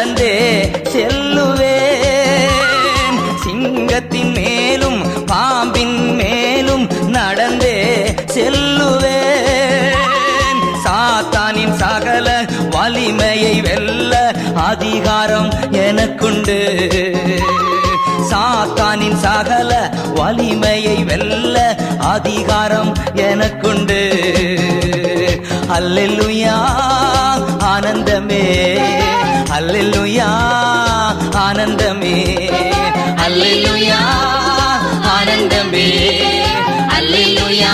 நடந்தே செல்லுவேன். சிங்கத்தின் மேலும் பாம்பின் மேலும் நடந்தே செல்லுவேன். சாத்தானின் சகல வலிமையை வெல்ல அதிகாரம் எனக்குண்டு. சாத்தானின் சகல வலிமையை வெல்ல அதிகாரம் எனக்குண்டு. அல்லேலூயா ஆனந்தமே, அல்லேலூயா ஆனந்தமே, அல்லேலூயா ஆனந்தமே, அல்லேலூயா